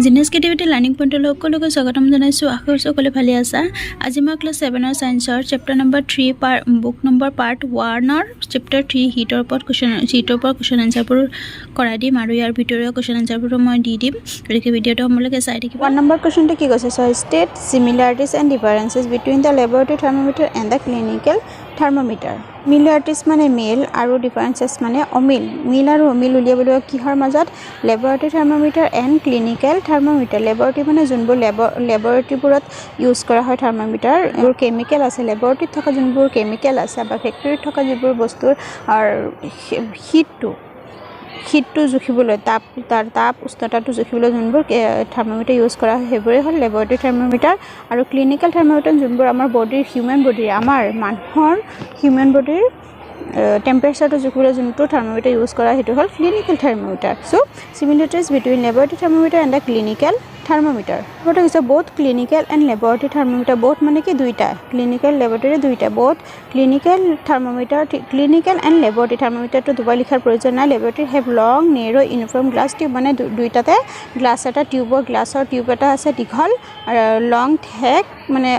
Genius creativity learning পইণ্টলৈ সকলোকে স্বাগতম জনাইছোঁ। আশা কৰিছোঁ সকলোৱে ভালে আছা। আজি মই ক্লাছ 7ৰ ছায়েন্সৰ chapter number 3 book number part 1ৰ চেপ্টাৰ 3 হিটৰ ওপৰত কুৱেশ্যন এনচাৰবোৰ কৰাই দিম আৰু ইয়াৰ ভিতৰৰ কুৱেশ্যন এনচাৰবোৰো মই দি দিম। গতিকে ভিডিঅ'টো সময়লৈকে চাই থাকিব। 1 নম্বৰ কুৱেশ্যনটো কি কৈছে? State similarities and differences between the laboratory thermometer and the clinical thermometer. মিলাৰিটিজ মানে মিল আৰু ডিফাৰেঞ্চেছ মানে অমিল। মিল আৰু অমিল উলিয়াবলৈ কিহৰ মাজত? Laboratory thermometer and clinical thermometer. Laboratory মানে যোনবোৰ লেবৰেটৰীবোৰত ইউজ কৰা হয় থাৰ্মোমিটাৰ, এইবোৰ কেমিকেল আছে। লেবৰেটৰীত থকা যোনবোৰ কেমিকেল আছে বা ফেক্টৰীত থকা যিবোৰ বস্তুৰ হিটটো জুখিবলৈ তাপ উষ্ণতাটো জুখিবলৈ যোনবোৰ থাৰ্মোমিটাৰ ইউজ কৰা হয় সেইবোৰেই হ'ল লেবৰেটৰী থাৰ্মোমিটাৰ। আৰু ক্লিনিকেল থাৰ্মোমিটাৰ যোনবোৰ আমাৰ আমাৰ মানুহৰ হিউমেন বডিৰ টেম্পাৰেচাৰটো জুখিবলৈ যোনটো থাৰ্মোমিটাৰ ইউজ কৰা সেইটো হ'ল clinical thermometer. So' similarities between laboratory thermometer and the clinical thermometer. প্ৰথমতে হৈছে both clinical and laboratory thermometer. Both মানে কি? দুইটা। ক্লিনিকেল লেবৰেটৰী দুইটা। বোথ ক্লিনিকেল এণ্ড লেবৰেটৰী থাৰ্মোমিটাৰটো দুবাৰ লিখাৰ প্ৰয়োজন নাই। Laboratory have long narrow' uniform glass tube, মানে দুইটাতে গ্লাছৰ টিউব এটা আছে দীঘল, আৰু লং ঠেক মানে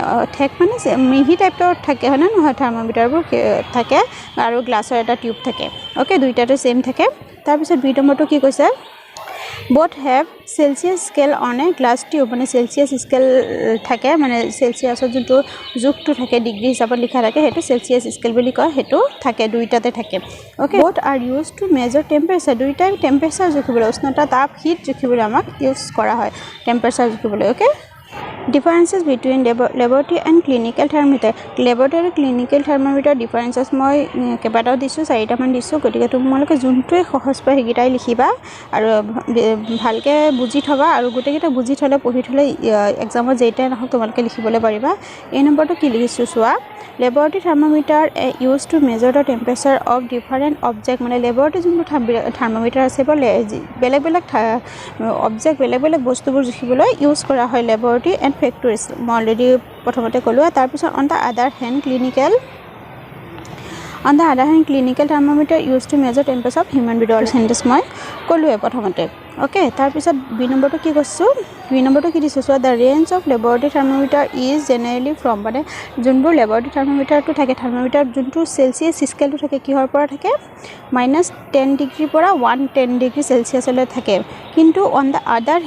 মিহি টাইপৰ থাকে, হয়নে নহয়? থাৰ্মোমিটাৰবোৰ থাকে আৰু গ্লাছৰ এটা টিউব থাকে। অ'কে, দুইটাতে ছেইম থাকে। তাৰপিছত 2 নম্বৰটো কি কৈছে? Both have Celsius scale on a glass tube, মানে চেলচিয়াছ স্কেল থাকে, মানে চেলচিয়াছৰ যোনটো জোখটো থাকে ডিগ্ৰী হিচাপত লিখা থাকে সেইটো চেলচিয়াছ স্কেল বুলি কয়, সেইটো থাকে, দুইটাতে থাকে। Okay, both are use to measure temperature. দুইটাই টেম্পাৰেচাৰ জুখিবলৈ, উষ্ণতা তাপ হিট জুখিবলৈ আমাক ইউজ কৰা হয় টেম্পাৰেচাৰ জুখিবলৈ। Okay, differences between laboratory and clinical thermometer. Laboratory আৰু ক্লিনিকেল থাৰ্মোমিটাৰ ডিফাৰেঞ্চেছ মই কেইবাটাও দিছোঁ, 4টামান দিছোঁ। গতিকে তোমালোকে যোনটোৱে সহজ পায় সেইকেইটাই লিখিবা আৰু ভালকৈ বুজি থ'বা, আৰু গোটেইকেইটা বুজি থ'লে পঢ়ি থ'লে এক্সামত যেইটাই নহওক তোমালোকে লিখিবলৈ পাৰিবা। এই নম্বৰটো কি লিখিছোঁ চোৱা। Laboratory thermometer use to measure the temperature of different object, মানে লেবৰেটৰী যোনবোৰ থাৰ্মোমিটাৰ আছে বা বেলেগ বেলেগ বস্তুবোৰ জুখিবলৈ ইউজ কৰা হয় লেবৰেটৰী এণ্ড ফেক্টৰীজ। মই অলৰেডি প্ৰথমতে ক'লোঁ। তাৰপিছত on the other hand clinical thermometer use to measure temperature of human body. Sentence মই ক'লোৱে প্ৰথমতে। অ'কে, তাৰপিছত 2 নম্বৰটো কি কৈছোঁ? 2 নম্বৰটো কি দিছোঁ চোৱা। The range of laboratory thermometer is generally from, মানে যোনবোৰ লেবৰেটৰী থাৰ্মোমিটাৰটো থাকে, থাৰ্মোমিটাৰ যোনটো চেলচিয়াছ স্কেলটো থাকে কিহৰ পৰা থাকে? -10 ডিগ্ৰীৰ পৰা 110 ডিগ্ৰী চেলচিয়াছলৈ থাকে। কিন্তু on the other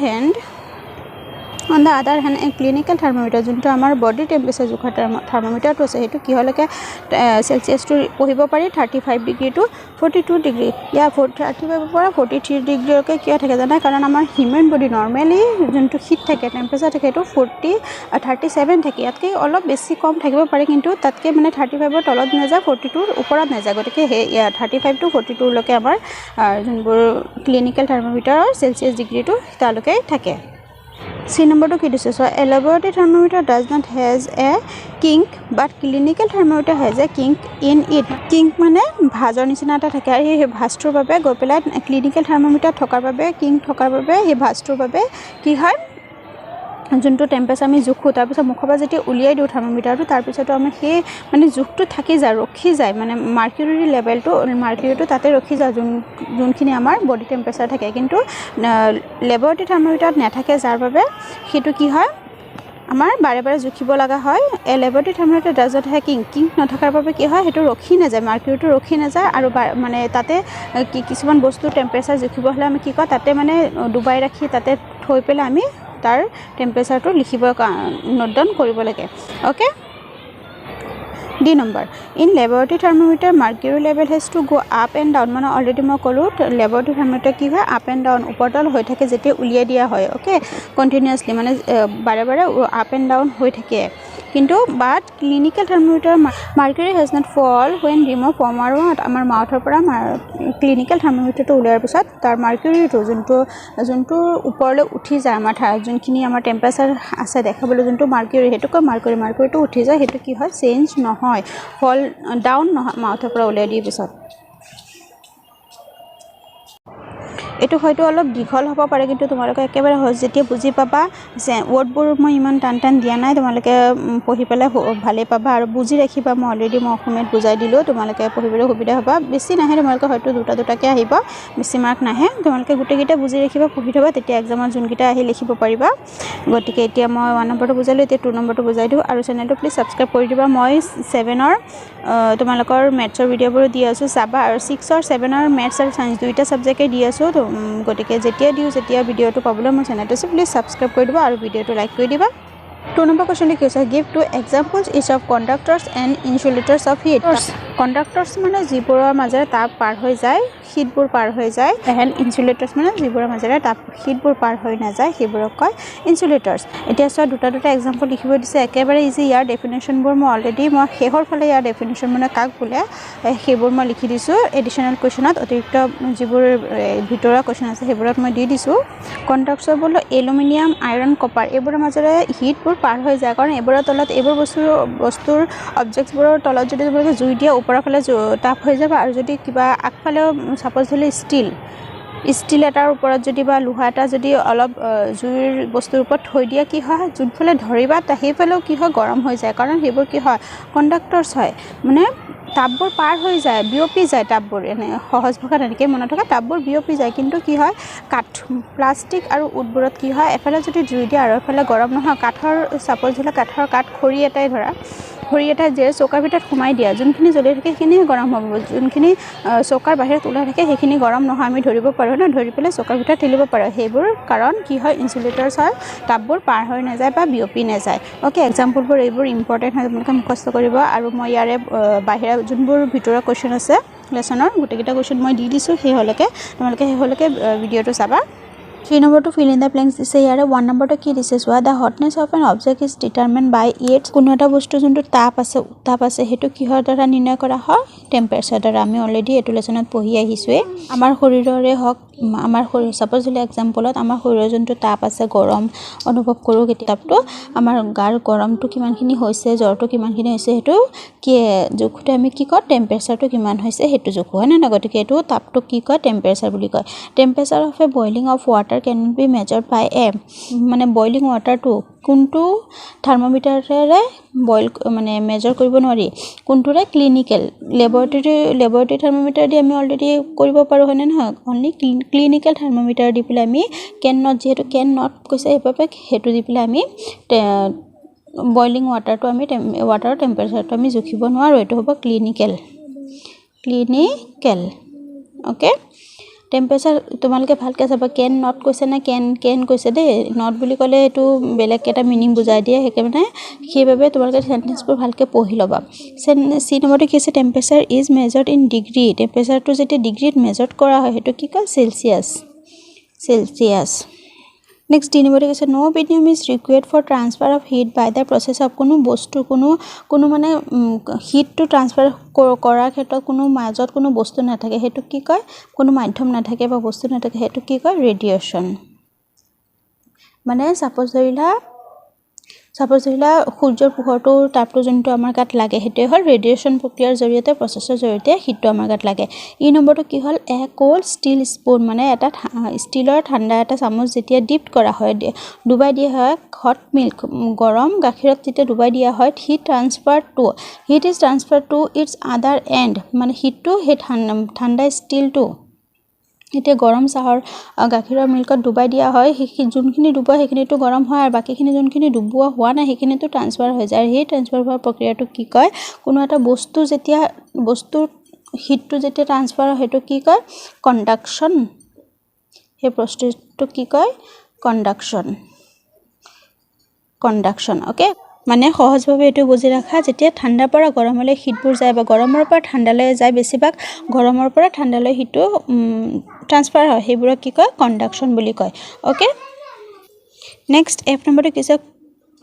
hand clinical thermometer যোনটো আমাৰ বডিৰ টেম্পাৰেচাৰ জোখা থাৰ্মোমিটাৰটো আছে সেইটো কিহলৈকে চেলচিয়াছটো পঢ়িব পাৰি? 35 ডিগ্ৰী টু 42 ডিগ্ৰী। ইয়াৰ 35ৰ পৰা 43 ডিগ্ৰীলৈকে কিয় থাকে জানা? কাৰণ আমাৰ হিউমেন বডি নৰ্মেলি যোনটো হিট থাকে, টেম্পাৰেচাৰ থাকে, সেইটো 37 থাকে। ইয়াতকৈ অলপ বেছি কম থাকিব পাৰে, কিন্তু তাতকৈ মানে 35ৰ তলত নাযায়, 42ৰ ওপৰত নাযায়। গতিকে সেই 35 টু 42লৈকে আমাৰ যোনবোৰ ক্লিনিকেল থাৰ্মোমিটাৰৰ চেলচিয়াছ ডিগ্ৰীটো তালৈকে থাকে। 3 নম্বৰটো কি দিছোঁ চোৱা। A laboratory thermometer does not has a kink but clinical thermometer has a kink in it. Kink মানে ভাজৰ নিচিনা এটা থাকে, আৰু সেই ভাজটোৰ বাবে গৈ পেলাই ক্লিনিকেল থাৰ্মোমিটাৰ থকাৰ বাবে, কিংক থকাৰ বাবে, সেই ভাজটোৰ বাবে কি হয়? যোনটো টেম্পাৰেচাৰ আমি জোখোঁ, তাৰপিছত মুখৰ পৰা যেতিয়া উলিয়াই দিওঁ থাৰ্মোমিটাৰটো, তাৰপিছতো আমাৰ সেই মানে জোখটো থাকি যায়, ৰখি যায়, মানে মাৰ্কিউৰীটো তাতে ৰখি যায়, যোনখিনি আমাৰ বডি টেম্পাৰেচাৰ থাকে। কিন্তু লেবৰেটৰী থাৰ্মোমিটাৰত নাথাকে, যাৰ বাবে সেইটো কি হয়? আমাৰ বাৰে বাৰে জুখিব লগা হয়। Laboratory thermometer does not have kink নথকাৰ বাবে কি হয়? সেইটো ৰখি নাযায়, মাৰ্কিউৰীটো ৰখি নাযায়, আৰু মানে তাতে কিছুমান বস্তুৰ টেম্পাৰেচাৰ জুখিব হ'লে আমি কি কওঁ? তাতে মানে ডুবাই ৰাখি তাতে থৈ পেলাই আমি তাৰ টেম্পাৰেচাৰটো নোট ডাউন কৰিব লাগে। Okay, D number. In laboratory thermometer mercury level has to go' up and down, মানে অলৰেডি মই ক'লোঁ লেবৰেটৰী থাৰ্মোমিটাৰ কি হয়? আপ এণ্ড ডাউন, ওপৰ তল হৈ থাকে যেতিয়া উলিয়াই দিয়া হয়। অ'কে, কণ্টিনিউৱাছলি, মানে বাৰে বাৰে আপ এণ্ড ডাউন হৈ থাকে। কিন্তু but clinical thermometer mercury has not fall when remove from, আৰু আমাৰ মাউথৰ পৰা ক্লিনিকেল থাৰ্মোমিটাৰটো উলিওৱাৰ পিছত তাৰ মাৰ্কিউৰীটো যোনটো ওপৰলৈ উঠি যায়, যোনখিনি আমাৰ টেম্পাৰেচাৰ আছে দেখাবলৈ যোনটো মাৰ্কিউৰী, সেইটো কয় মাৰ্কিউৰীটো উঠি যায়, সেইটো কি হয়? চেঞ্জ নহয়, ফল ডাউন নহয় মাউথৰ পৰা উলিয়াই দিয়াৰ পিছত। এইটো হয়তো অলপ দীঘল হ'ব পাৰে কিন্তু তোমালোকে একেবাৰে সহজ যেতিয়া বুজি পাবা যে ৱৰ্ডবোৰ মই ইমান টান দিয়া নাই তোমালোকে পঢ়ি পেলাই ভালেই পাবা আৰু বুজি ৰাখিবা মই অলৰেডি অসমীয়াত বুজাই দিলোঁ তোমালোকে পঢ়িবলৈ সুবিধা হ'ব বেছি নাহে তোমালোকে হয়তো দুটাকৈ আহিব বেছি মাৰ্ক নাহে তোমালোকে গোটেইকেইটা বুজি ৰাখিবা পঢ়ি থ'বা তেতিয়া এক্সামত যোনকেইটা আহি লিখিব পাৰিবা গতিকে এতিয়া মই 1 নম্বৰটো বুজালোঁ এতিয়া 2 নম্বৰটো বুজাই দিওঁ আৰু চেনেলটো প্লিজ ছাবস্ক্ৰাইব কৰি দিবা মই 7ৰ তোমালোকৰ মেথছৰ ভিডিঅ'বোৰো দি আছোঁ চাবা আৰু 6 আৰু 7ৰ মেথছ আৰু ছায়েন্স দুইটা ছাবজেক্টে দি আছোঁ গতিকে যেতিয়া ভিডিঅ'টো পাবলৈ মোৰ চেনেলটো প্লিজ ছাবস্ক্ৰাইব কৰি দিবা আৰু ভিডিঅ'টো লাইক কৰি দিবা 2 নম্বৰ কুৱেশ্যনটো কি হৈছে give 2 examples each of conductors and insulators of heat conductors মানে যিবোৰৰ মাজেৰে তাপ পাৰ হৈ যায় হিটবোৰ পাৰ হৈ যায় এণ্ড ইনচুলেটৰ্ছ মানে যিবোৰৰ মাজেৰে তাপ হিটবোৰ পাৰ হৈ নাযায় সেইবোৰক কয় ইনচুলেটৰ্ছ এতিয়া চোৱা দুটা এক্সাম্পল লিখিব দিছে একেবাৰে ইজি ইয়াৰ ডেফিনেশ্যনবোৰ মই শেষৰ ফালে ইয়াৰ ডেফিনেশ্যন মানে কাক বোলে সেইবোৰ মই লিখি দিছোঁ এডিশ্যনেল কুৱেশ্যনত অতিৰিক্ত যিবোৰ ভিতৰুৱা কুৱেশ্যন আছে সেইবোৰত মই দি দিছোঁ কণ্ডাক্টৰ্ছ বোলো এলুমিনিয়াম আইৰণ কপাৰ এইবোৰৰ মাজেৰে হিটবোৰ পাৰ হৈ যায় কাৰণ এইবোৰৰ তলত এইবোৰ বস্তুৰ অবজেক্টছবোৰৰ তলত যদি তোমালোকে জুই দিয়া ওপৰৰ ফালে তাপ হৈ যাব আৰু যদি কিবা আগফালেও ছাপ'জ ধৰি ষ্টিল এটাৰ ওপৰত যদি বা লোহা এটা যদি অলপ জুইৰ বস্তুৰ ওপৰত থৈ দিয়া কি হয় যোনফালে ধৰিবা সেইফালেও কি হয় গৰম হৈ যায় কাৰণ সেইবোৰ কি হয় কণ্ডাক্টৰ্ছ হয় মানে তাপবোৰ পাৰ হৈ যায় বিয়পি যায় তাপবোৰ এনে সহজ ভাষাত এনেকৈ মনত থকা তাপবোৰ বিয়পি যায় কিন্তু কি হয় কাঠ প্লাষ্টিক আৰু উডবোৰত কি হয় এফালে যদি জুই দিয়ে আৰু এফালে গৰম নহয় কাঠৰ ছাপ'জ ধৰি কাঠৰ খৰি এটাই ধৰা খৰি এটা যে চৌকাৰ ভিতৰত সোমাই দিয়া যোনখিনি জ্বলি থাকে সেইখিনি গৰম হ'ব যোনখিনি চৌকাৰ বাহিৰত ওলাই থাকে সেইখিনি গৰম নহয় আমি ধৰিব পাৰোঁ ন ধৰি পেলাই চৌকাৰ ভিতৰত ঠেলিব পাৰোঁ সেইবোৰ কাৰণ কি হয় ইনচুলেটৰ্ছ হয় তাপবোৰ পাৰ হৈ নাযায় বা বিয়পি নাযায় অ'কে এক্সাম্পলবোৰ এইবোৰ ইম্পৰ্টেণ্ট হয় তোমালোকে মুখস্থ কৰিব আৰু মই ইয়াৰে বাহিৰা যোনবোৰ ভিতৰুৱা কুৱেশ্যন আছে লেচনৰ গোটেইকেইটা কুৱেশ্যন মই দি দিছোঁ তোমালোকে ভিডিঅ'টো চাবা 3 নম্বৰটো ফিল ইন দ্য ব্লেংকছ দিছে ইয়াৰে 1 নম্বৰটো কি দিছে চোৱা the hotness of an object is determined by its কোনো এটা বস্তু যোনটো তাপ আছে সেইটো কিহৰ দ্বাৰা নিৰ্ণয় কৰা হয় টেম্পাৰেচাৰ দ্বাৰা আমি অলৰেডি এইটো লেচনত পঢ়ি আহিছোঁৱেই আমাৰ শৰীৰৰে হওক আমাৰ শৰীৰ ছাপ'জ হ'লে এক্সাম্পলত আমাৰ শৰীৰৰ যোনটো তাপ আছে গৰম অনুভৱ কৰোঁ কিতাপটো আমাৰ গাৰ গৰমটো কিমানখিনি হৈছে জ্বৰটো কিমানখিনি হৈছে সেইটো কি জোখতে আমি কি কওঁ টেম্পাৰেচাৰটো কিমান হৈছে সেইটো জোখো হয় নহয় গতিকে এইটো তাপটো কি কয় টেম্পাৰেচাৰ বুলি কয় temperature of a boiling of water can be measured by মানে বইলিং ৱাটাৰটো কোনটো থাৰ্মোমিটাৰেৰে বইল মানে মেজাৰ কৰিব নোৱাৰি কোনটোৰে ক্লিনিকেল লেবৰেটৰী থাৰ্মোমিটাৰ দি আমি অলৰেডি কৰিব পাৰোঁ হয়নে নহয় অনলি ক্লিনিকেল থাৰ্মোমিটাৰ দি পেলাই আমি যিহেতু কেন নট কৈছে সেইবাবে সেইটো দি পেলাই আমি বইলিং ৱাটাৰৰ টেম্পাৰেচাৰটো আমি জুখিব নোৱাৰোঁ এইটো হ'ব ক্লিনিকেল অ'কে টেম্পাৰেচাৰ তোমালোকে ভালকৈ চাবা কেন নট কৈছে নে কেন কৈছে দেই নট বুলি ক'লে এইটো বেলেগ এটা মিনিং বুজাই দিয়ে সেইবাবে তোমালোকে চেণ্টেন্সবোৰ ভালকৈ পঢ়ি ল'বা চি নম্বৰটো কি আছে temperature is measured in degree টেম্পাৰেচাৰটো যেতিয়া ডিগ্ৰীত মেজাৰ্ড কৰা হয় সেইটো কি কয় চেলচিয়াছ নেক্সট 3 নম্বৰটো কৈছে no medium is required for transfer of heat by the process of কোনো বস্তু কোনো মানে হিটটো ট্ৰান্সফাৰ কৰাৰ ক্ষেত্ৰত কোনো মাজত কোনো বস্তু নাথাকে সেইটো কি কয় কোনো মাধ্যম নাথাকে বা বস্তু নাথাকে সেইটো কি কয় ৰেডিয়েশ্যন মানে ছাপ'জ ধৰিলা সূৰ্যৰ পোহৰটোৰ তাপটো যোনটো আমাৰ গাত লাগে সেইটোৱে হ'ল ৰেডিয়েশ্যন প্ৰক্ৰিয়াৰ জৰিয়তে প্ৰচেছৰ জৰিয়তে হিটটো আমাৰ গাত লাগে ই নম্বৰটো কি হ'ল এ কোল্ড ষ্টীল স্পুন মানে এটা ষ্টিলৰ ঠাণ্ডা এটা চামুচ যেতিয়া ডিপ কৰা হয় ডুবাই দিয়া হয় হট মিল্ক গৰম গাখীৰত যেতিয়া ডুবাই দিয়া হয় heat is transfer to its other end মানে হিটটো সেই ঠাণ্ডা ষ্টিলটো এতিয়া গৰম চাহৰ গাখীৰৰ মিল্কত ডুবাই দিয়া হয় যোনখিনি ডুবোৱা সেইখিনিতো গৰম হয় আৰু বাকীখিনি যোনখিনি ডুবোৱা হোৱা নাই সেইখিনিতো ট্ৰান্সফাৰ হৈ যায় সেই ট্ৰান্সফাৰ হোৱা প্ৰক্ৰিয়াটো কি কয় কোনো এটা বস্তুৰ হিটটো যেতিয়া ট্ৰান্সফাৰ হয় সেইটো কি কয় কণ্ডাকশ্যন সেই প্ৰস্তুতটো কি কয় কণ্ডাকশ্যন অ'কে মানে সহজভাৱে এইটো বুজি ৰাখা যেতিয়া ঠাণ্ডাৰ পৰা গৰমলৈ হিটবোৰ যায় বা গৰমৰ পৰা ঠাণ্ডালৈ যায় বেছিভাগ গৰমৰ পৰা ঠাণ্ডালৈ হিটটো ট্ৰান্সফাৰ হয় সেইবোৰক কি কয় কণ্ডাকশ্যন বুলি কয় অ'কে নেক্সট এফ নম্বৰটো কি আছে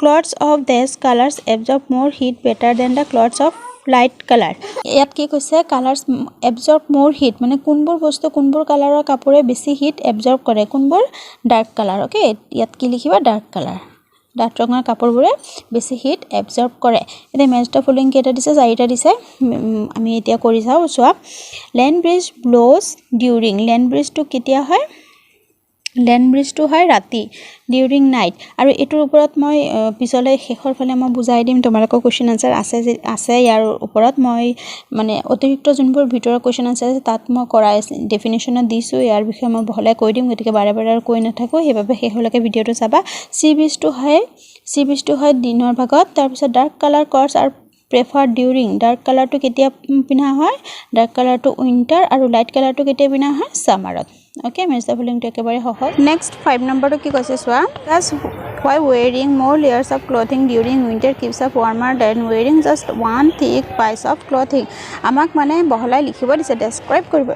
ক্লথছ অফ ডেছ colours absorb more heat better than the clothes of light colour ইয়াত কি কৈছে কালাৰ্ছ এবজৰ্ব মোৰ হিট মানে কোনবোৰ কালাৰৰ কাপোৰে বেছি হিট এবজৰ্ব কৰে কোনবোৰ ডাৰ্ক কালাৰ অ'কে ইয়াত কি লিখিবা ডাৰ্ক কালাৰ ডাঠ ৰঙৰ কাপোৰবোৰে বেছি হিট এবজৰ্ব কৰে এতিয়া মেচ দ্য ফলোইং কেইটা দিছে 4টা দিছে আমি এতিয়া কৰি চাওঁ চোৱা land breeze blows during land ব্ৰিজটো কেতিয়া হয় লেণ্ড ব্ৰিজটো হয় ৰাতি ডিউৰিং নাইট আৰু এইটোৰ ওপৰত মই পিছলৈ শেষৰ ফালে মই বুজাই দিম তোমালোকৰ কুৱেশ্যন আনচাৰ আছে ইয়াৰ ওপৰত মই মানে অতিৰিক্ত যোনবোৰ ভিতৰৰ কুৱেশ্যন আনচাৰ আছে তাত মই কৰাই ডেফিনেশ্যনত দিছোঁ ইয়াৰ বিষয়ে মই বহলাই কৈ দিম গতিকে বাৰে বাৰে আৰু কৈ নাথাকোঁ সেইবাবে শেষলৈকে ভিডিঅ'টো চাবা চি বিচটো হয় দিনৰ ভাগত তাৰপিছত ডাৰ্ক কালাৰ কৰ্চ আৰু প্ৰেফাৰ ডিউৰিং ডাৰ্ক কালাৰটো কেতিয়া পিন্ধা হয় ডাৰ্ক কালাৰটো উইণ্টাৰ আৰু লাইট কালাৰটো কেতিয়া পিন্ধা হয় ছামাৰত ওকে মেচ দ্য ফলোইংটো একেবাৰে সহজ নেক্সট 5 নম্বৰটো কি কৈছে চোৱা just why wearing more layers of clothing during winter keeps us warmer than wearing just one thick piece of clothing আমাক মানে বহলাই লিখিব দিছে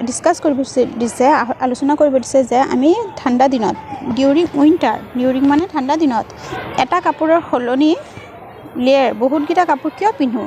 ডিসকাস কৰিব দিছে আলোচনা কৰিব দিছে যে আমি ঠাণ্ডা দিনত ডিউৰিং মানে ঠাণ্ডা দিনত এটা কাপোৰৰ হলনি লেয়াৰ বহুতকেইটা কাপোৰ কিয় পিন্ধো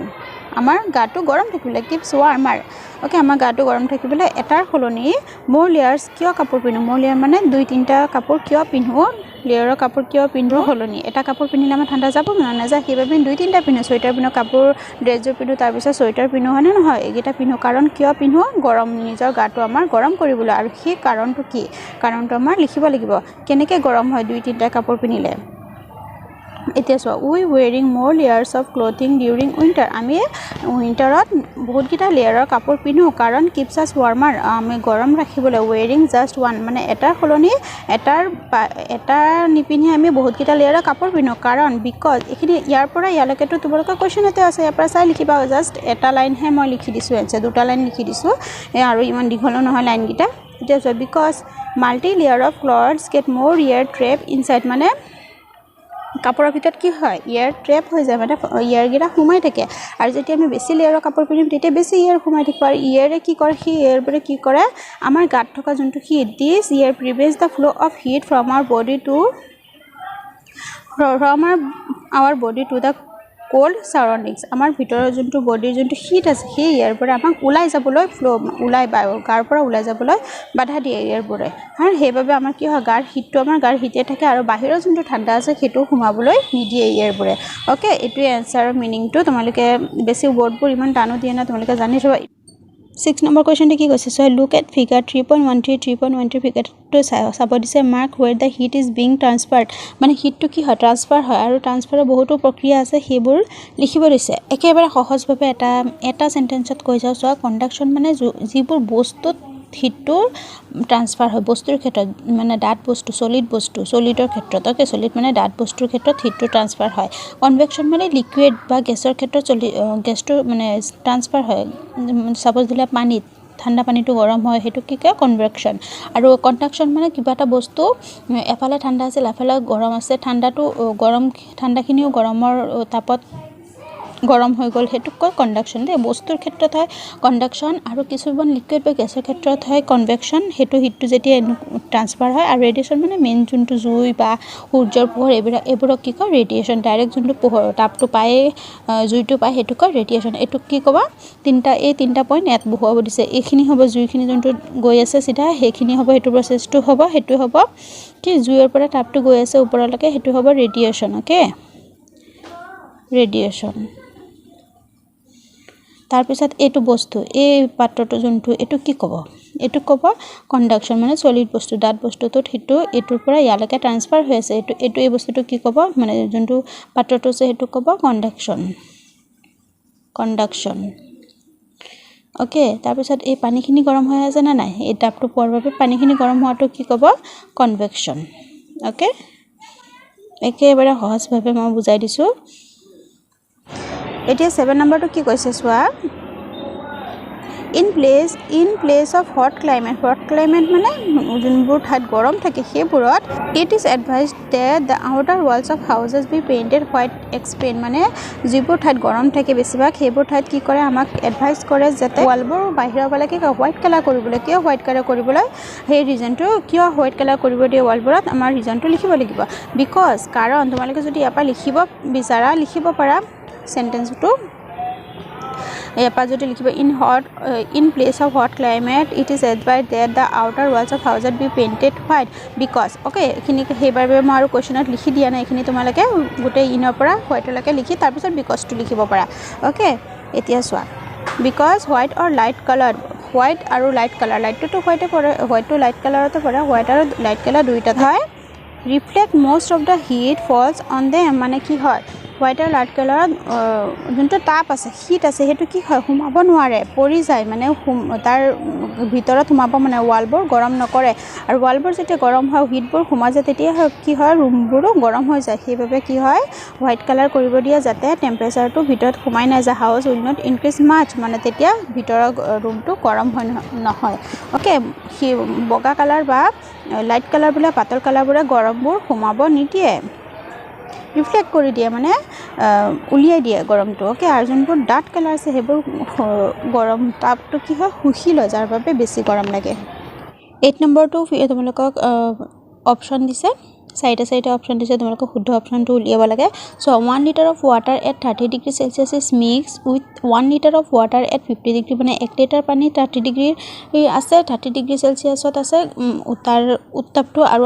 আমাৰ গাটো গৰম থাকিবলৈ কিপছ ৱাৰ্মাৰ ওকে আমাৰ গাটো গৰম থাকিবলৈ এটাৰ হলনি মোৰ লেয়াৰ্ছ কিয় কাপোৰ পিন্ধো মোৰ লেয়াৰ মানে 2-3টা কাপোৰ কিয় পিন্ধো লেয়াৰৰ কাপোৰ কিয় পিন্ধো হলনি এটা কাপোৰ পিন্ধিলে আমাৰ ঠাণ্ডা যাব নাযায় সেইবাবে 2-3টা পিন্ধো চুৱেটাৰ পিন্ধো কাপোৰ ড্ৰেছযোৰ পিন্ধো তাৰপিছত চুৱেটাৰ পিন্ধো হয়নে নহয় এইকেইটা পিন্ধো কাৰণ কিয় পিন্ধো গৰম নিজৰ গাটো আমাৰ গৰম কৰিবলৈ আৰু সেই কাৰণটো কি কাৰণটো আমাৰ লিখিব লাগিব কেনেকৈ গৰম হয় 2-3টা কাপোৰ পিন্ধিলে এতিয়া চোৱা উই ৱেৰিং মোৰ layers of clothing during winter আমি উইণ্টাৰত বহুতকেইটা লেয়াৰৰ কাপোৰ পিন্ধো কাৰণ কিপছ আছ ৱাৰ্মাৰ আমি গৰম ৰাখিবলৈ ৱেৰিং জাষ্ট ওৱান মানে এটাৰ সলনি এটা নিপিন্ধি আমি বহুতকেইটা লেয়াৰৰ কাপোৰ পিন্ধো কাৰণ বিকজ এইখিনি ইয়াৰ পৰা ইয়ালৈকেতো তোমালোকৰ কুৱেশ্যন এটা আছে ইয়াৰ পৰা চাই লিখিবা জাষ্ট এটা লাইনহে মই লিখি দিছোঁ এনচাৰ 2টা লাইন লিখি দিছোঁ আৰু ইমান দীঘলো নহয় লাইনকেইটা এতিয়া চোৱা because multi layer of clothes get more air trap inside মানে কাপোৰৰ ভিতৰত কি হয় এয়াৰ ট্ৰেপ হৈ যায় মানে এয়াৰকেইটা সোমাই থাকে আৰু যেতিয়া আমি বেছি লেয়াৰৰ কাপোৰ পিন্ধিম তেতিয়া বেছি এয়াৰ সোমাই থাকিব আৰু এয়াৰে কি কৰে সেই এয়াৰবোৰে কি কৰে আমাৰ গাত থকা যোনটো heat this air prevents the flow' of heat from our body to the cold surroundings আমাৰ ভিতৰৰ যোনটো বডিৰ যোনটো হিট আছে সেই এয়াৰবোৰে আমাক ওলাই যাবলৈ গাৰ পৰা ওলাই যাবলৈ বাধা দিয়ে এয়াৰবোৰে আৰু সেইবাবে আমাৰ কি হয় গাৰ হিটে থাকে আৰু বাহিৰৰ যোনটো ঠাণ্ডা আছে সেইটো সোমাবলৈ নিদিয়ে এয়াৰবোৰে ওকে এইটোৱে এনচাৰৰ মিনিংটো তোমালোকে বেছি ৱৰ্ডবোৰ ইমান টানো দিয়ে না তোমালোকে জানি থবা 6 নম্বৰ কুৱেশ্যনটো কি কৈছে সো লুক এট ফিগাৰ 3.13 ফিগাৰটো চাব দিছে mark where the heat is being transferred মানে হিটটো কি হয় ট্ৰান্সফাৰ হয় আৰু ট্ৰান্সফাৰৰ বহুতো প্ৰক্ৰিয়া আছে সেইবোৰ লিখিব দিছে একেবাৰে সহজভাৱে এটা সেন্টেন্সত কৈ যাওঁ চোৱা কণ্ডাকশ্যন মানে যিবোৰ বস্তুত হিটটো ট্ৰান্সফাৰ হয় বস্তুৰ ক্ষেত্ৰত মানে ডাঠ বস্তু সলিডৰ ক্ষেত্ৰত ওকে সলিড মানে ডাঠ বস্তুৰ ক্ষেত্ৰত হিটটো ট্ৰান্সফাৰ হয় কনভেকশ্যন মানে লিকুইড বা গেছৰ ক্ষেত্ৰত গেছটো মানে ট্ৰান্সফাৰ হয় সাপোজ দিলে পানীত ঠাণ্ডা পানীটো গৰম হয় সেইটো কি কয় কনভেকশ্যন আৰু কণ্ডাকশ্যন মানে কিবা এটা বস্তু এফালে ঠাণ্ডা আছিল এফালে গৰম আছে ঠাণ্ডাখিনিও গৰমৰ তাপত গৰম হৈ গ'ল সেইটো কয় কণ্ডাকশ্যন দেই বস্তুৰ ক্ষেত্ৰত হয় কণ্ডাকশ্যন আৰু কিছুমান লিকুইড বা গেছৰ ক্ষেত্ৰত হয় কনভেকশ্যন সেইটো হিটটো যেতিয়া ট্ৰান্সফাৰ হয় আৰু ৰেডিয়েশ্যন মানে মেইন যোনটো জুই বা সূৰ্যৰ পোহৰ এইবোৰক কি কয় ৰেডিয়েশ্যন ডাইৰেক্ট যোনটো পোহৰ তাপটো পায় জুইটো পায় সেইটো কয় ৰেডিয়েশ্যন এইটো কি ক'বা তিনিটা পইণ্ট ইয়াত বহুৱাব দিছে এইখিনি হ'ব জুইখিনি যোনটো গৈ আছে চিধা সেইখিনি হ'ব সেইটো প্ৰচেছটো হ'ব সেইটো হ'ব কি জুইৰ পৰা তাপটো গৈ আছে ওপৰলৈকে সেইটো হ'ব ৰেডিয়েশ্যন ওকে ৰেডিয়েশ্যন তাৰপিছত এইটো বস্তু এই পাত্ৰটো যোনটো এইটো কি ক'ব এইটো ক'ব কণ্ডাকশ্যন মানে সলিড বস্তু ডাঠ বস্তুটোত হিটটো এইটোৰ পৰা ইয়ালৈকে ট্ৰান্সফাৰ হৈ আছে এইটো এই বস্তুটো কি ক'ব মানে যোনটো পাত্ৰটো আছে সেইটো ক'ব কণ্ডাকশ্যন ওকে তাৰপিছত এই পানীখিনি গৰম হৈ আছে না নাই এই তাপটো পোৱাৰ বাবে পানীখিনি গৰম হোৱাটো কি ক'ব কনভেকশ্যন ওকে একেবাৰে সহজভাৱে মই বুজাই দিছোঁ এতিয়া 7 নম্বৰটো কি কৈছে চোৱা in place of hot climate মানে যোনবোৰ ঠাইত গৰম থাকে সেইবোৰত it is advised that the outer walls of houses be painted white explain মানে যিবোৰ ঠাইত গৰম থাকে বেছিভাগ সেইবোৰ ঠাইত কি কৰে আমাক এডভাইস কৰে যাতে ওয়ালবোৰ বাহিৰৰ ফালে কি হোৱাইট কালাৰ কৰিবলৈ কিয় হোৱাইট কালাৰ কৰিবলৈ সেই ৰিজনটো কিয় হোৱাইট কালাৰ কৰিব দিয়ে ওয়ালবোৰত আমাৰ ৰিজনটো লিখিব লাগিব বিকজ কাৰণ তোমালোকে যদি ইয়াৰ পৰা লিখিব বিচাৰা লিখিব পাৰা সেন্টেন্সটো ইয়াৰ পৰা যদি লিখিব in place of hot climate it is advised that the outer walls of houses be painted white because okay এইখিনি সেইবাবে মই আৰু কোৱেশ্যনত লিখি দিয়া নাই এইখিনি তোমালোকে গোটেই ইনৰ পৰা হোৱাইটলৈকে লিখি তাৰপিছত বিকজটো লিখিব পাৰা ওকে এতিয়া চোৱা because white or light colored white আৰু লাইট কালাৰ লাইটটোতো হোৱাইটে পৰে হোৱাইটটো লাইট কালাৰতে পৰে হোৱাইট আৰু লাইট কালাৰ দুইটা হয় reflect most of the heat falls on them মানে কি হয় হোৱাইট আৰু লাইট কালাৰত যোনটো তাপ আছে হিট আছে সেইটো কি হয় সোমাব নোৱাৰে পৰি যায় মানে তাৰ ভিতৰত সোমাব মানে ৱালবোৰ গৰম নকৰে আৰু ৱালবোৰ যেতিয়া গৰম হয় হিটবোৰ সোমাই যায় তেতিয়া কি হয় ৰুমবোৰো গৰম হৈ যায় সেইবাবে কি হয় হোৱাইট কালাৰ কৰিব দিয়া যাতে টেম্পাৰেচাৰটো ভিতৰত সোমাই নাযায় হাউচ উইল নট ইনক্ৰিজ মাছ মানে তেতিয়া ভিতৰৰ ৰুমটো গৰম হয় নহয় অ'কে বগা কালাৰ বা লাইট কালাৰবোৰে পাতল কালাৰবোৰে গৰমবোৰ সোমাব নিদিয়ে ৰিফ্লেক্ট কৰি দিয়ে মানে উলিয়াই দিয়ে গৰমটো অ'কে আৰু যোনবোৰ ডাৰ্ক কালাৰ আছে সেইবোৰ গৰম তাপটো কি হয় শুহি লয় যাৰ বাবে বেছি গৰম লাগে 8 নম্বৰটো তোমালোকক অপশ্যন দিছে চাৰিটা অপশ্যন দিছে তোমালোকক শুদ্ধ অপশ্যনটো উলিয়াব লাগে চ' 1 litre of water at 30 degree Celsius is mix with 1 litre of water at 50 degree মানে 1 লিটাৰ পানী 30 ডিগ্ৰী আছে 30 ডিগ্ৰী চেলচিয়াছত আছে তাৰ উত্তাপটো আৰু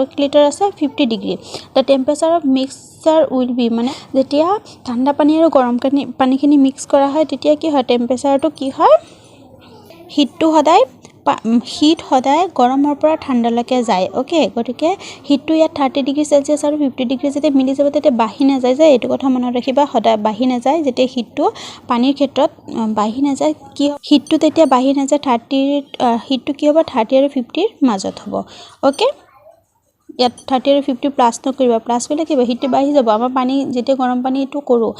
1 লিটাৰ আছে 50 degree the temperature of mixture will be মানে যেতিয়া ঠাণ্ডা পানী আৰু গৰম পানীখিনি মিক্স কৰা হয় তেতিয়া কি হয় টেম্পাৰেচাৰটো কি হয় হিট সদায় গৰমৰ পৰা ঠাণ্ডালৈকে যায় অ'কে গতিকে হিটটো ইয়াত 30 ডিগ্ৰী চেলচিয়াছ আৰু 50 ডিগ্ৰী যেতিয়া মিলি যাব তেতিয়া বাঢ়ি নাযায় যে এইটো কথা মনত ৰাখিবা সদায় বাঢ়ি নাযায় যেতিয়া হিটটো পানীৰ ক্ষেত্ৰত বাঢ়ি নাযায় কি হিটটো তেতিয়া বাঢ়ি নাযায় 30 হিটটো কি হ'ব 30 আৰু 50 ৰ মাজত হ'ব অ'কে ইয়াত 30 আৰু 50 প্লাছ নকৰিবা প্লাছ কৰিলে কি হ'ব হিটটো বাঢ়ি যাব আমাৰ পানী যেতিয়া গৰম পানীটো কৰোঁ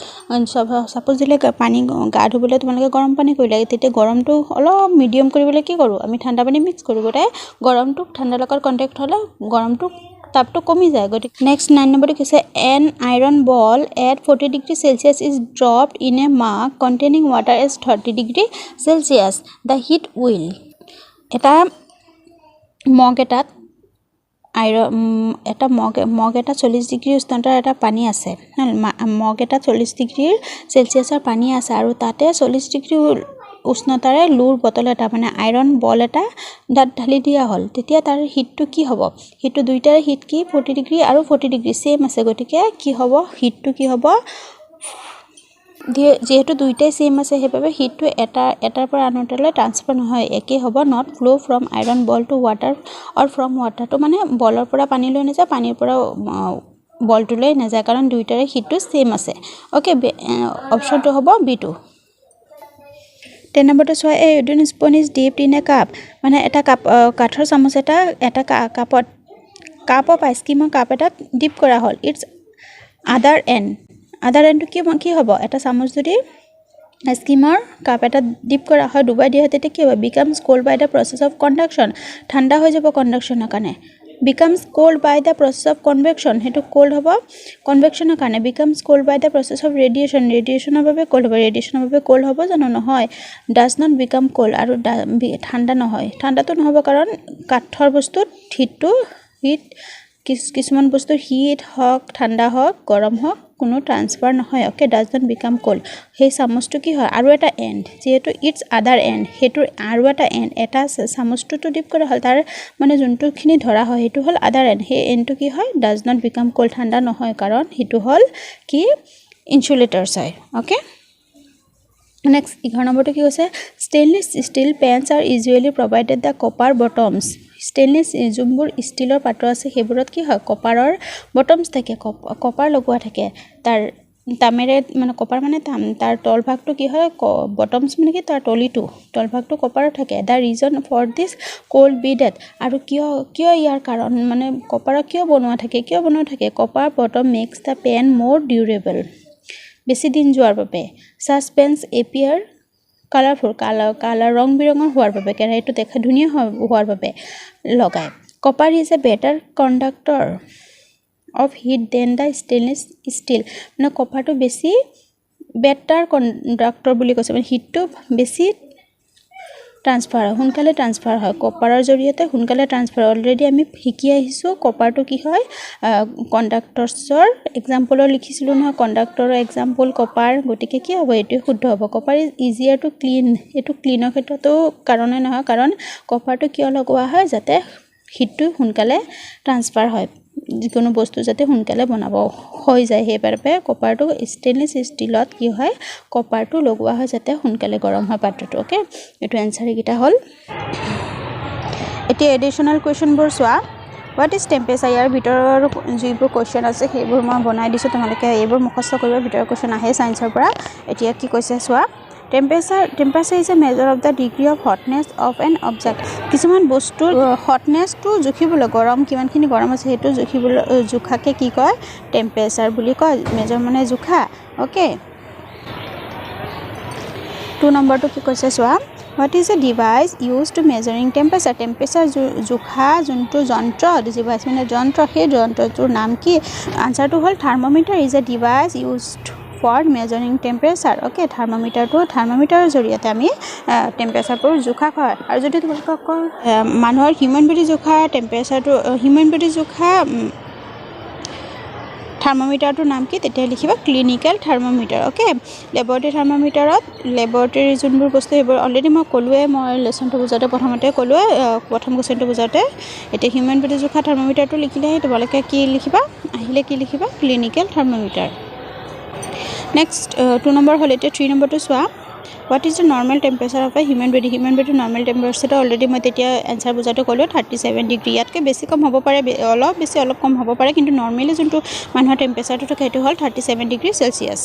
সাপোজ দিলে পানী গা ধুবলৈ তোমালোকে গৰম পানী কৰিলে তেতিয়া গৰমটো অলপ মিডিয়াম কৰিবলৈ কি কৰোঁ আমি ঠাণ্ডা পানী মিক্স কৰোঁ গতিকে গৰমটো ঠাণ্ডাৰ লগত কণ্টেক্ট হ'লে গৰমটো তাপটো কমি যায় গতিকে নেক্সট 9 নম্বৰটো কৈছে an iron ball at 40 degree Celsius is dropped in a mug containing water as 30 degree Celsius the heat will এটা মগ এটাত এটা মগ এটা 40 ডিগ্ৰী উষ্ণতাৰ এটা পানী আছে মগ এটা 40 ডিগ্ৰী চেলচিয়াছৰ পানী আছে আৰু তাতে 40 ডিগ্ৰী উষ্ণতাৰে লুৰ বটল এটা মানে আইৰণ বল এটা তাত ঢালি দিয়া হ'ল তেতিয়া তাৰ হিটটো কি হ'ব হিটটো দুইটাৰে হিট কি 40 ডিগ্ৰী আৰু 40 ডিগ্ৰী সেম আছে গতিকে কি হ'ব হিটটো কি হ'ব যেহেতু দুইটাই সেম আছে সেইবাবে হিটটো এটাৰ পৰা আনটালৈ ট্ৰান্সফাৰ নহয় একে হ'ব not flow' from iron ball to water or from ৱাটাৰটো মানে বলৰ পৰা পানীলৈ নাযায় পানীৰ পৰা বলটোলৈ নাযায় কাৰণ দুইটাৰে হিটটো সেম আছে অ'কে অপশ্যনটো হ'ব বি2 10 নম্বৰটো চোৱা এই wooden spoon is dipped in a cup মানে এটা কাঠৰ চামুচ এটা কাপ অফ আইচক্ৰীমৰ কাপ এটাত ডিপ কৰা হ'ল ইটছ আদাৰ এণ্ডটো কি হ'ব এটা চামুচ যদি আইচক্ৰীমৰ কাপ এটা ডিপ কৰা হয় ডুবাই দিয়া হয় তেতিয়া কি হ'ব becomes cold by the process of conduction ঠাণ্ডা হৈ যাব কণ্ডাকশ্যনৰ কাৰণে becomes cold by the process of convection হেতু cold হ'ব কনভেকশনৰ কাৰণে becomes cold by the process of radiationৰ বাবে cold হ'ব radiationৰ বাবে cold হ'ব জানো নহয় does not become cold আৰু ঠাণ্ডা নহয় ঠাণ্ডাটো নহব কাৰণ কাঠৰ বস্তুত হিট কিছুমান বস্তু হিট হক ঠাণ্ডা হক গৰম হক কোনো ট্ৰান্সফাৰ নহয় okay does not became cold সেই চামুচটো কি হয় আৰু এটা এণ্ড যেহেতু ইটস আদাৰ এণ্ড হেতুৰ আৰু এটা এণ্ড এটা চামুচটো ডিপ কৰা হ'ল তাৰ মানে যোনটোখিনি ধৰা হয় হেতু হ'ল আদাৰ এণ্ড সেই এণ্ডটো কি হয় ডাজ নট বিকাম কোল্ড ঠাণ্ডা নহয় কাৰণ হেতু হ'ল কি ইনসুলেটৰছ হয় ওকে নেক্সট 11 নম্বৰটো কি কৈছে stainless steel pans are usually provided the copper bottoms stainless যোনবোৰ ষ্টিলৰ পাত্ৰ আছে সেইবোৰত কি হয় কপাৰৰ বটমছ থাকে কপাৰ লগোৱা থাকে তাৰ তামেৰে মানে কপাৰ মানে তাৰ তল ভাগটো কি হয় বটমছ মানে কি তাৰ তল ভাগটো কপাৰৰ থাকে the reason for this could be that আৰু কিয় ইয়াৰ কাৰণ মানে কপাৰৰ কিয় বনোৱা থাকে copper bottom makes the pan more durable বেছি দিন যোৱাৰ বাবে সাসপেন্স এপিয়াৰ কালাৰফুল কালাৰ ৰং বিৰঙৰ হোৱাৰ বাবে কেৰাহীটো দেখা ধুনীয়া হোৱাৰ বাবে লগায় copper is a better conductor of heat than the stainless steel মানে কপাৰটো বেছি বেটাৰ কণ্ডাক্টৰ বুলি কৈছে মানে হিটটো বেছি সোনকালে ট্ৰান্সফাৰ হয় কপাৰৰ জৰিয়তে সোনকালে ট্ৰান্সফাৰ অলৰেডি আমি শিকি আহিছোঁ কপাৰটো কি হয় কণ্ডাক্টৰ্ছৰ এক্সাম্পলৰ লিখিছিলোঁ নহয় কণ্ডাক্টৰৰ এক্সাম্পল কপাৰ গতিকে কি হ'ব এইটোৱে শুদ্ধ হ'ব copper is easier to clean এইটো ক্লিনৰ ক্ষেত্ৰতো কাৰণে নহয় কাৰণ কপাৰটো কিয় লগোৱা হয় যাতে হিটটো সোনকালে ট্ৰান্সফাৰ হয় যিকোনো বস্তু যাতে সোনকালে বনাব হৈ যায় সেইবাবে কপাৰটো ষ্টেইনলেছ ষ্টিলত কি হয় কপাৰটো লগোৱা হয় যাতে সোনকালে গৰম হয় পাত্ৰটো ওকে এটো এনসাৰ কিটা হল এতিয়া এডিশনাল কোৱেশ্চনবোৰ চোৱা What is temperature? ইয়াৰ ভিতৰৰ যিবোৰ কোৱেশ্চন আছে সেইবোৰ মই বনাই দিছো তোমালোকে এইবোৰ মুখস্থ কৰিব ভিতৰৰ কোৱেশ্চন আহে সায়েন্সৰ পৰা এতিয়া কি কৈছে চোৱা Temperature is a measure of the degree of hotness of an object. কিছুমান বস্তুৰ hotness টো জুখিবলৈ গৰম কিমানখিনি গৰম আছে হেতু জুখিবলৈ জুখাকে কি কয় টেম্পাৰেচাৰ বুলি কয় মেজৰ মানে জুখা ওকে 2 নম্বৰটো কি কৈছে চোৱা What is a device used to measuring temperature? Temperature জুখা যোনটো যন্ত্ৰ device মানে যন্ত্ৰ সেই যন্ত্ৰটোৰ নাম কি আনসাৰটো হল thermometer is a device used for measuring temperature okay thermometer জৰিয়তে আমি টেম্পাৰেচাৰটো জুখা হয় আৰু যদি তোমালোকক মানুহৰ হিউম্যান বডি জুখা টেম্পাৰেচাৰটো হিউম্যান বডি জুখা থাৰ্মোমিটাৰটোৰ নাম কি তেতিয়া লিখিবা ক্লিনিক্যাল থাৰ্মোমিটাৰ ওকে ল্যাবৰেটৰী থাৰ্মোমিটাৰত ল্যাবৰেটৰী যোনবোৰ বস্তু এইবোৰ অলৰেডি মই কলোৱে মই লেসনটো বুজাতে প্ৰথমতে কলোৱে প্ৰথম কোৱেশ্চনটো বুজাতে এতিয়া হিউম্যান বডি জুখা থাৰ্মোমিটাৰটো লিখিলে তোমালোকে কি লিখিবা আহিলে কি লিখিবা ক্লিনিক্যাল থাৰ্মোমিটাৰ নেক্সট 2 নম্বৰ হল এতিয়া 3 নম্বৰটো চোৱা What is the normal temperature of a human body? Human body normal temperature already মই তেতিয়া आंसर বুজাতে কলো 37 ডিগ্ৰী ইয়াতকে বেছি কম হ'ব পাৰে অলপ বেছি অলপ কম হ'ব পাৰে কিন্তু নৰমালি যোনটো মানুহৰ টেম্পাৰেচাৰটো থাকে সেইটো হল 37 degree Celsius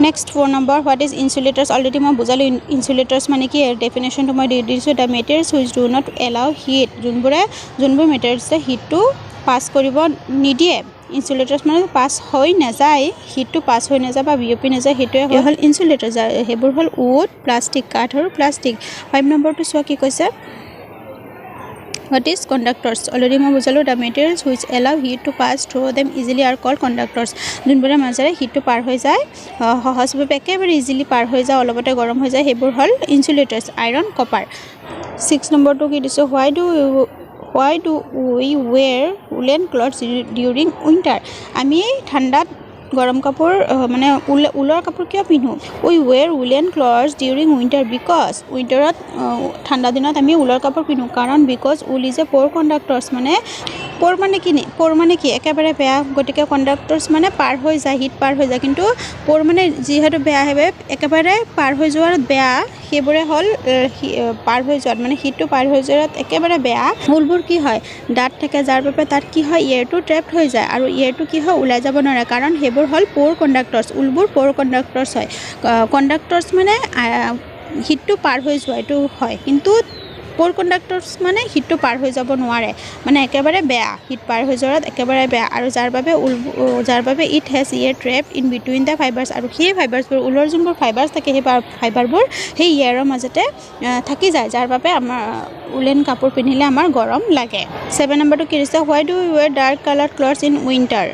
Next 4 number what is insulators already মই বুজালো insulators মানে কি ডেফিনেশনটো মই দি দিছো the materials which do not allow heat যোনবোৰ materials heat to pass কৰিব নিদিয়ে insulators মানে পাস হৈ না যায় হিটটো পাস হৈ না যায় বা বিওপি না যায় হেতুৱে হল ইনসুলেটৰ হেবোৰ হল উড প্লাষ্টিক কাঠ আৰু প্লাষ্টিক 5 নম্বৰটো চোৱা কি কৈছে What is conductors already মই বুজালো the materials which allow heat to pass through them easily are called conductors যোনবোৰে মাজেৰে হিটটো পাৰ হৈ যায় সহজভাৱে একেবাৰে ইজিলি পাৰ হৈ যায় অলপতে গৰম হৈ যায় হেবোৰ হল ইনসুলেটৰ্স আইৰন কপাৰ 6 নম্বৰটো কি দিছো Why do we wear woolen clothes during winter? আমি ঠাণ্ডাত গৰম কাপোৰ মানে উলৰ কাপোৰ কিয় পিন্ধো we wear woolen clothes during winter because winterত ঠাণ্ডা দিনত আমি উলৰ কাপোৰ পিন্ধো কাৰণ because wool is a poor conductors মানে পোৰ মানে কি একেবাৰে বেয়া গটিকে কন্ডাক্টৰস মানে পাৰ হৈ যায় হিট পাৰ হৈ যায় কিন্তু পোৰ মানে যিহেতু বেয়া হবে একেবাৰে পাৰ হৈ যোৱাৰ বেয়া হেবৰে হল পাৰ হৈ যোৱাৰ মানে হিটটো পাৰ হৈ যোৱাত একেবাৰে বেয়া উলবোৰ কি হয় ডাট থাকে যাৰ বাবে তাত কি হয় এয়াৰটো ট্ৰেপড হৈ যায় আৰু এয়াৰটো কি হয় ওলাই যাব নোৱাৰে কাৰণ হেবোৰ হল পোৰ কন্ডাক্টৰস উলবোৰ পোৰ কন্ডাক্টৰস হয় কন্ডাক্টৰস মানে হিটটো পাৰ হৈ যোৱাটো হয় কিন্তু পোৰ কন্ডাক্টৰস মানে হিটটো পাৰ হৈ যাব নোৱাৰে মানে একেবাৰে বেয়া হিট পাৰ হৈ যোৱাত একেবাৰে বেয়া আৰু যাৰ বাবে it has air trap in between the fibres আৰু সেই ফাইবাৰ্সবোৰ উলৰ যোনবোৰ ফাইবাৰ্স থাকে সেই ফাইবাৰবোৰ সেই এয়াৰৰ মাজতে থাকি যায় যাৰ বাবে আমাৰ উলেন কাপোৰ পিন্ধিলে আমাৰ গৰম লাগে 7 নম্বৰটো কি দিছে why do we wear dark colored clothes in winter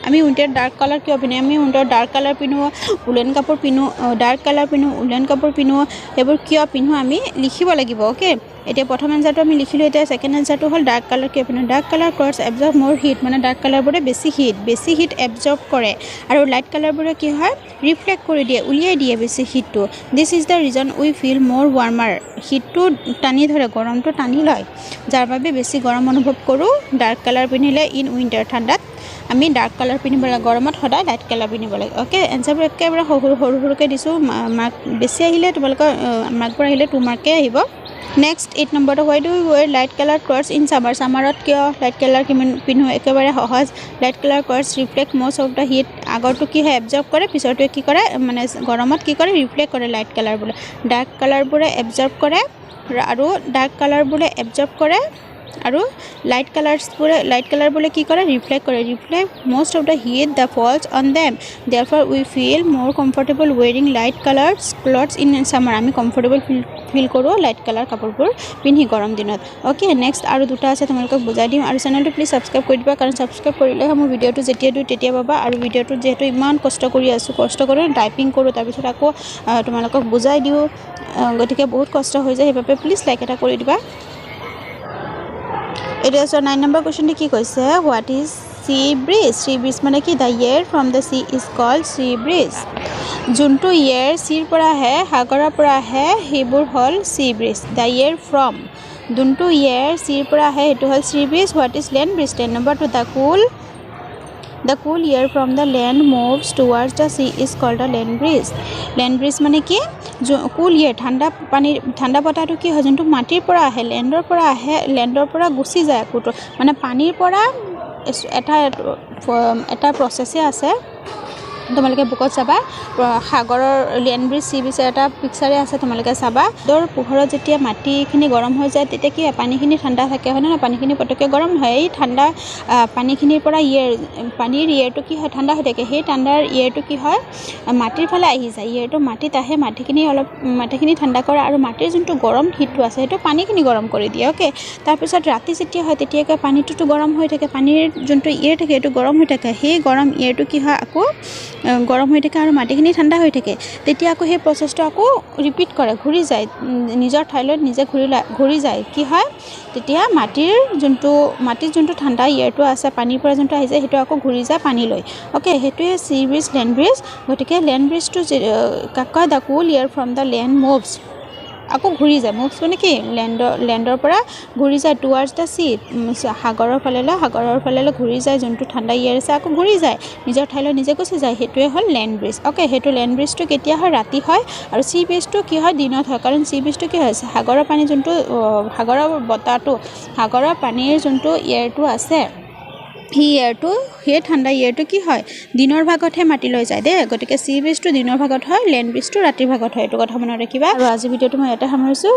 আমি উইন্টাৰ ডাৰ্ক কালাৰ কিয় পিনো আমি উইন্টাৰ ডাৰ্ক কালাৰ পিনো উলেন কাপোৰ পিনো ডাৰ্ক কালাৰ পিনো উলেন কাপোৰ পিনো এবোৰ কিয় পিনো আমি লিখিব লাগিব ওকে এতিয়া প্ৰথম আনসাৰটো আমি লিখিলো এতিয়া সেকেন্ড আনসাৰটো হল ডাৰ্ক কালাৰ কিয় পিনো dark colour clothes absorb more hit মানে ডাৰ্ক কালাৰ বোৰে বেছি হিট এবজৰ্ব কৰে আৰু লাইট কালাৰ বোৰে কি হয় ৰিফ্লেক্ট কৰি দিয়ে উলিয়াই দিয়ে বেছি হিটটো this is the reason we feel more warmer হিটটো টানি ধৰে গৰমটো টানি লয় যাৰ বাবে বেছি গৰম অনুভৱ কৰো ডাৰ্ক কালাৰ পিনিলে ইন উইন্টাৰ ঠাণ্ডাত আমি ডাৰ্ক কালাৰ পিনিব লাগে গৰমত সদায় লাইট কালাৰ পিনিব লাগে ওকে আনসাৰবোৰ একেবাৰে সৰুকে দিছো মাৰ্ক বেছি আহিলে তোমালোকৰ মাৰ্কবোৰ আহিলে 2 মাৰ্কে আহিব নেক্সট 8 নম্বৰটো why do we wear light color clothes in summer summerত কিয় লাইট কালাৰ পিনো একেবাৰে সহজ light colour clothes reflect most of the heat আগৰটো কি হয় এবজৰ্ব কৰে পিছৰটো কি কৰে মানে গৰমত কি কৰে ৰিফ্লেক্ট কৰে লাইট কালাৰ বোলে ডাৰ্ক কালাৰ বোৰে এবজৰ্ব কৰে আৰু ডাৰ্ক কালাৰ বোৰে এবজৰ্ব কৰে আৰু লাইট কালাৰ বোলে কি কৰে reflect most of the heat that falls on them therefore we feel more comfortable wearing light colored clothes in summer আমি কমফৰ্টেবল ফিল কৰো লাইট কালাৰ কাপোৰবোৰ পিন্ধি গৰম দিনত ওকে নেক্সট আৰু দুটা আছে তোমালোকক বুজাই দিম আৰু চেনেলটো প্লিজ সাবস্ক্ৰাইব কৰি দিবা কাৰণ সাবস্ক্ৰাইব কৰিলে মোৰ ভিডিওটো যেতিয়া দিও তেতিয়া পাবা আৰু ভিডিওটো যেহেতু ইমান কষ্ট কৰি টাইপিং কৰো তাৰ পিছত আকৌ তোমালোকক বুজাই দিও গতিকে বহুত কষ্ট হৈ যায় সেইবাবে প্লিজ লাইক এটা কৰি দিবা এতিয়া 9 নম্বৰ কোৱেশ্চনটো কি কৈছে হোৱাট ইজ সি ব্ৰিজ মানে কি the air from the sea is called sea breeze যোনটো এয়াৰ সিৰ পৰা আহে সাগৰৰ পৰা আহে হেবোৰ হল sea breeze the air from যোনটো এয়াৰ চিৰ পৰা আহে সেইটো হ'ল C bridge. What is land bridge? 10 number 2 The cool air from the land moves towards the sea is called a land breeze. Land breeze মানে কি? কুল এয়াৰ ঠাণ্ডা বতাহটো কি হয় যোনটো মাটিৰ পৰা আহে, লেণ্ডৰ পৰা গুচি যায় আকোটো, মানে পানীৰ পৰা এটা প্ৰচেছে আছে। তোমালোকে বুকত চাবা, সাগৰৰ লেণ্ড ব্ৰিজ চি ব্ৰিজৰ এটা পিকচাৰে আছে, তোমালোকে চাবা। ৰ'দৰ পোহৰত যেতিয়া মাটিখিনি গৰম হৈ যায় তেতিয়া কি হয়, পানীখিনি ঠাণ্ডা থাকে, হয় নহয়? পানীখিনি পটককৈ গৰম নহয়। এই ঠাণ্ডা পানীখিনিৰ পৰা পানীৰ এয়াৰটো কি হয়, ঠাণ্ডা হৈ থাকে। সেই ঠাণ্ডাৰ এয়াৰটো কি হয়, মাটিৰ ফালে আহি যায়। এয়াৰটো মাটিত আহে, মাটিখিনি ঠাণ্ডা কৰে, আৰু মাটিৰ যোনটো গৰম হিটটো আছে সেইটো পানীখিনি গৰম কৰি দিয়ে। অ'কে, তাৰপিছত ৰাতি যেতিয়া হয় তেতিয়াকৈ পানীটোতো গৰম হৈ থাকে, পানীৰ যোনটো এয়াৰ থাকে সেইটো গৰম হৈ থাকে। সেই গৰম এয়াৰটো কি হয়, আকৌ গৰম হৈ থাকে আৰু মাটিখিনি ঠাণ্ডা হৈ থাকে। তেতিয়া আকৌ সেই প্ৰচেছটো আকৌ ৰিপিট কৰে, ঘূৰি যায়, নিজৰ ঠাইলৈ নিজে ঘূৰি যায়। কি হয় তেতিয়া মাটিৰ যোনটো ঠাণ্ডা এয়াৰটো আছে, পানীৰ পৰা যোনটো আহিছে সেইটো আকৌ ঘূৰি যায় পানীলৈ। অ'কে, সেইটোৱে চি ব্ৰিজ, লেণ্ড ব্ৰিজ। গতিকে লেণ্ড ব্ৰিজটো কাক কয়? The cool air from the land moves, আকৌ ঘূৰি যায়। মুভছ মানে কি? লেণ্ডৰ পৰা ঘূৰি যায় টুৱাৰ্ডছ দ্য চি, সাগৰৰ ফালেলৈ ঘূৰি যায়। যোনটো ঠাণ্ডা এয়াৰ আছে আকৌ ঘূৰি যায়, নিজৰ ঠাইলৈ নিজে গুচি যায়। সেইটোৱে হ'ল লেণ্ড ব্ৰিজ। অ'কে, সেইটো লেণ্ড ব্ৰিজটো কেতিয়া হয়? ৰাতি হয়। আৰু চি ব্ৰিজটো কি হয়? দিনত হয়। কাৰণ চি ব্ৰিজটো কি হৈছে, সাগৰৰ পানী যোনটো সাগৰৰ বতাহটো, সাগৰৰ পানীৰ যোনটো এয়াৰটো আছে, সেই ঠাণ্ডা এয়াৰটো কি হয়, দিনৰ ভাগতহে মাটিলৈ যায় দেই। গতিকে চি ব্ৰিজটো দিনৰ ভাগত হয়, লেণ্ড ব্ৰিজটো ৰাতিৰ ভাগত হয়। এইটো কথা মনত ৰাখিবা। আৰু আজি ভিডিঅ'টো মই ইয়াতে সামৰিছোঁ।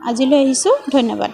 আজিলৈ আহিছোঁ, ধন্যবাদ।